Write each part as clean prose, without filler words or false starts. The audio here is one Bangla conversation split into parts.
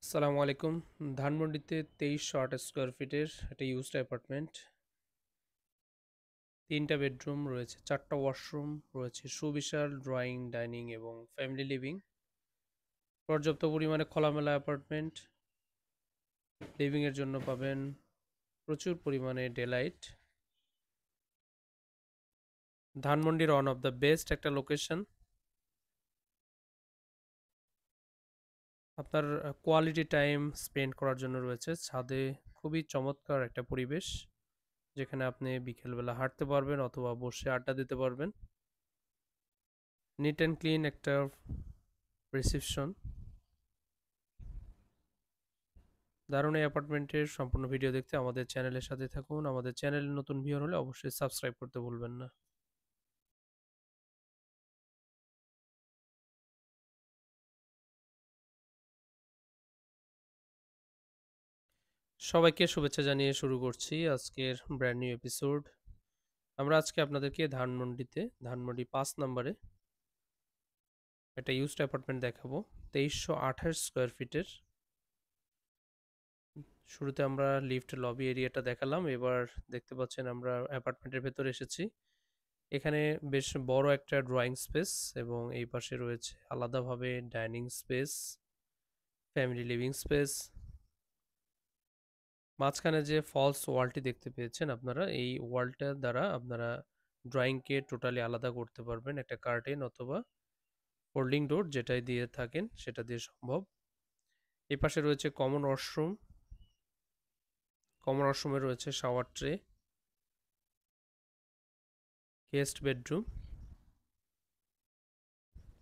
আসসালামু আলাইকুম। ধানমন্ডিতে ২৩০৮ স্কোয়ার ফিটের একটা ইউজড অ্যাপার্টমেন্ট। ৩টা বেডরুম রয়েছে, ৪টা ওয়াশরুম রয়েছে, সুবিশাল ড্রয়িং, ডাইনিং এবং ফ্যামিলি লিভিং। পর্যাপ্ত পরিমাণে খোলামেলা অ্যাপার্টমেন্ট। লিভিংয়ের জন্য পাবেন প্রচুর পরিমাণে ডেলাইট। ধানমন্ডির ওয়ান অফ দ্য বেস্ট একটা লোকেশন। আপনার কোয়ালিটি টাইম স্পেন্ড করার জন্য রয়েছে ছাদে খুবই চমৎকার একটা পরিবেশ, যেখানে আপনি বিকেলবেলা হাঁটতে পারবেন অথবা বসে আড্ডা দিতে পারবেন। নিট অ্যান্ড ক্লিন একটা রিসেপশন। দারুণ এই অ্যাপার্টমেন্টের সম্পূর্ণ ভিডিও দেখতে আমাদের চ্যানেলের সাথে থাকুন। আমাদের চ্যানেলে নতুন ভিউয়ার হলে অবশ্যই সাবস্ক্রাইব করতে ভুলবেন না। সবাইকে শুভেচ্ছা জানিয়ে শুরু করছি আজকের ব্র্যান্ড নিউ এপিসোড। আমরা আজকে আপনাদেরকে ধানমন্ডি ৫ নম্বরে একটা ইউজড অ্যাপার্টমেন্ট দেখাবো, ২৩২৮ স্কোয়ার ফিটের। শুরুতে আমরা লিফট লবি এরিয়াটা দেখালাম, এবার দেখতে পাচ্ছেন আমরা অ্যাপার্টমেন্টের ভেতরে এসেছি। এখানে বেশ বড় একটা ড্রয়িং স্পেস এবং এই পাশে রয়েছে আলাদাভাবে dining space, family living space. মাঝখানে যে ফলস ওয়ালটি দেখতে পেয়েছেন আপনারা, এই ওয়ালটার দ্বারা আপনারা ড্রয়িংকে টোটালি আলাদা করতে পারবেন একটা কার্টেন অথবা ফোল্ডিং ডোর, যেটাই দিয়ে থাকেন সেটা দিয়ে সম্ভব। এই পাশে রয়েছে কমন ওয়াশরুম। কমন ওয়াশরুমে রয়েছে শাওয়ার ট্রে, গেস্ট বেডরুম।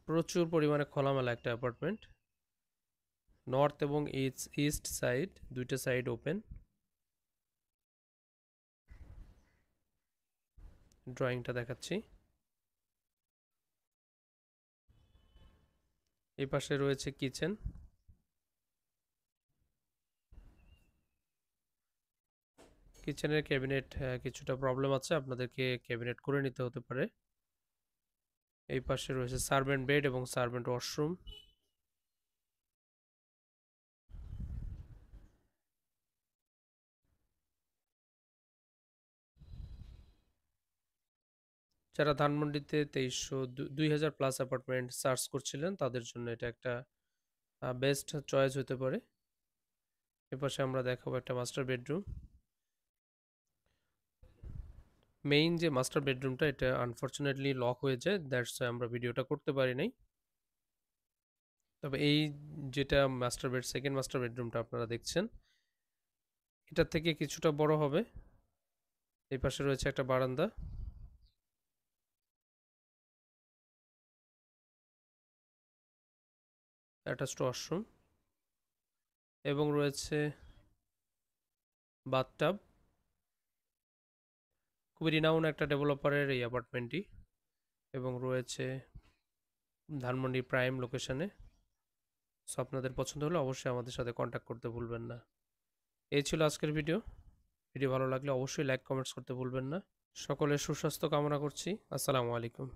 প্রচুর পরিমাণে খোলামেলা একটা অ্যাপার্টমেন্ট। নর্থ এবং ইস্ট সাইড, দুইটা সাইড ওপেন। ড্রয়িংটা দেখাচ্ছি। এই পাশে রয়েছে কিচেন। কিচেনের ক্যাবিনেট কিছুটা প্রবলেম আছে, আপনাদেরকে ক্যাবিনেট করে নিতে হতে পারে। এই পাশে রয়েছে সার্ভেন্ট বেড এবং সার্ভেন্ট ওয়াশরুম। যারা ধানমন্ডিতে ২,০০০ প্লাস অ্যাপার্টমেন্ট সার্চ করছিলেন তাদের জন্য এটা একটা বেস্ট চয়েস হতে পারে। এপাশে আমরা দেখাবো একটা মাস্টার বেডরুম। মেইন যে মাস্টার বেডরুমটা, এটা আনফরচুনেটলি লক হয়ে যায়, দ্যাটস আমরা ভিডিওটা করতে পারি নাই। তবে এই যেটা সেকেন্ড মাস্টার বেডরুমটা আপনারা দেখছেন, এটার থেকে কিছুটা বড় হবে। এই পাশে রয়েছে একটা বারান্দা, অ্যাটাচড ওয়াশরুম এবং রয়েছে বাথটাব। খুবই রিনাউন একটা ডেভেলপারের এই অ্যাপার্টমেন্টটি এবং রয়েছে ধানমন্ডি প্রাইম লোকেশনে। সো আপনাদের পছন্দ হলে অবশ্যই আমাদের সাথে কন্ট্যাক্ট করতে ভুলবেন না। এই ছিল আজকের ভিডিও। ভিডিও ভালো লাগলে অবশ্যই লাইক কমেন্টস করতে ভুলবেন না। সকলের সুস্বাস্থ্য কামনা করছি। আসসালামু আলাইকুম।